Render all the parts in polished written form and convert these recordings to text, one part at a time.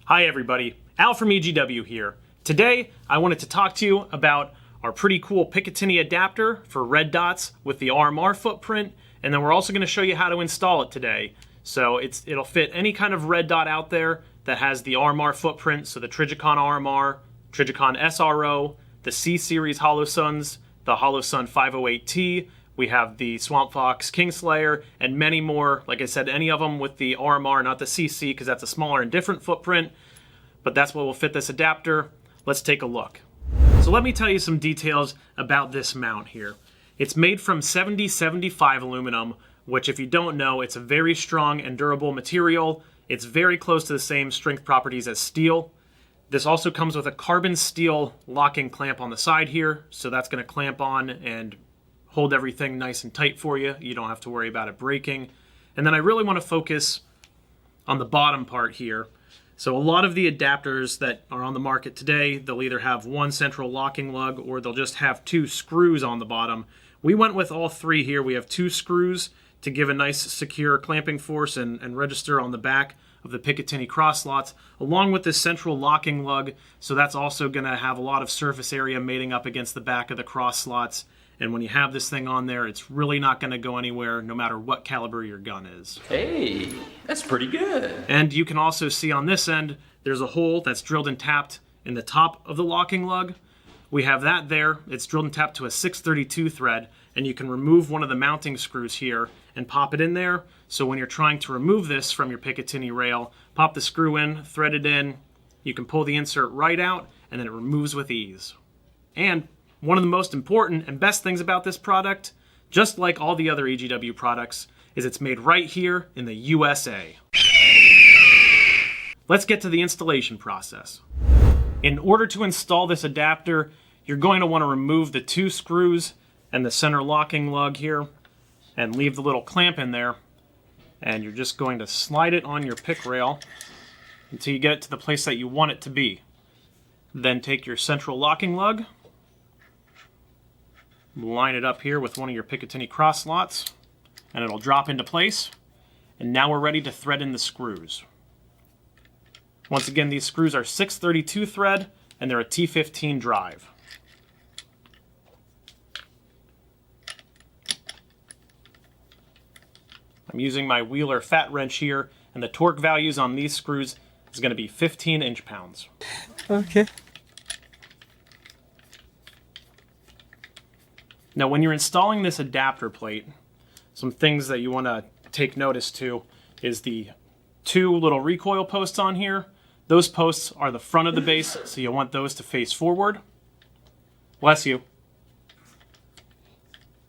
Hi everybody, Al from EGW here. Today I wanted to talk to you about our pretty cool Picatinny adapter for red dots with the RMR footprint, and then we're also going to show you how to install it today. So it'll fit any kind of red dot out there that has the RMR footprint, so the Trijicon RMR, Trijicon SRO, the C-Series Holosuns, the Holosun 508T, we have the Swamp Fox Kingslayer, and many more. Like I said, any of them with the RMR, not the CC, because that's a smaller and different footprint, but that's what will fit this adapter. Let's take a look. So let me tell you some details about this mount here. It's made from 7075 aluminum, which if you don't know, it's a very strong and durable material. It's very close to the same strength properties as steel. This also comes with a carbon steel locking clamp on the side here, so that's going to clamp on and hold everything nice and tight for you. You don't have to worry about it breaking. And then I really want to focus on the bottom part here. So a lot of the adapters that are on the market today, they'll either have one central locking lug or they'll just have two screws on the bottom. We went with all three here. We have two screws to give a nice secure clamping force and register on the back of the Picatinny cross slots, along with this central locking lug. So that's also going to have a lot of surface area mating up against the back of the cross slots. And when you have this thing on there, it's really not going to go anywhere, no matter what caliber your gun is. Hey, that's pretty good. And you can also see on this end, there's a hole that's drilled and tapped in the top of the locking lug. We have that there. It's drilled and tapped to a 632 thread, and you can remove one of the mounting screws here and pop it in there. So when you're trying to remove this from your Picatinny rail, pop the screw in, thread it in, you can pull the insert right out, and then it removes with ease. And one of the most important and best things about this product, just like all the other EGW products, is it's made right here in the USA. Let's get to the installation process. In order to install this adapter, you're going to want to remove the two screws and the center locking lug here and leave the little clamp in there. And you're just going to slide it on your pick rail until you get it to the place that you want it to be. Then take your central locking lug, line it up here with one of your Picatinny cross slots, and it'll drop into place. And now we're ready to thread in the screws. Once again, these screws are 632 thread, and they're a T15 drive. I'm using my Wheeler fat wrench here, and the torque values on these screws is going to be 15 inch-pounds. Okay. Now when you're installing this adapter plate, some things that you want to take notice to is the two little recoil posts on here. Those posts are the front of the base, so you'll want those to face forward. Bless you.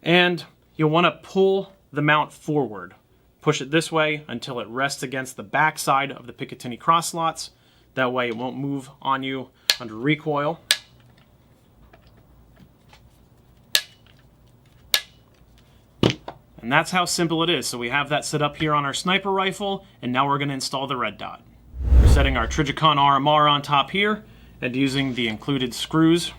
And you'll want to pull the mount forward. Push it this way until it rests against the back side of the Picatinny cross slots. That way it won't move on you under recoil. And that's how simple it is. So we have that set up here on our sniper rifle, and now we're going to install the red dot. We're setting our Trijicon RMR on top here and using the included screws.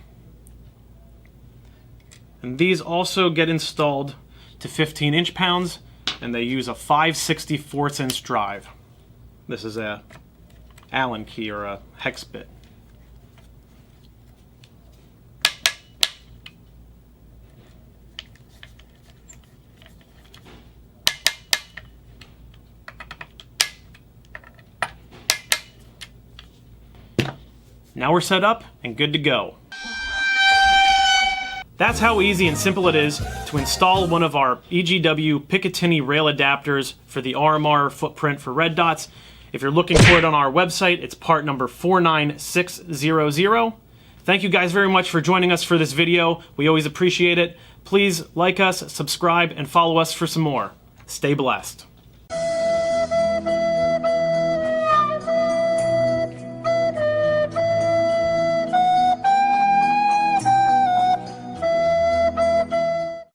And these also get installed to 15 inch-pounds, and they use a 5/64 inch drive. This is a Allen key or a hex bit. Now we're set up and good to go. That's how easy and simple it is to install one of our EGW Picatinny Rail Adapters for the RMR footprint for red dots. If you're looking for it on our website, it's part number 49600. Thank you guys very much for joining us for this video. We always appreciate it. Please like us, subscribe, and follow us for some more. Stay blessed.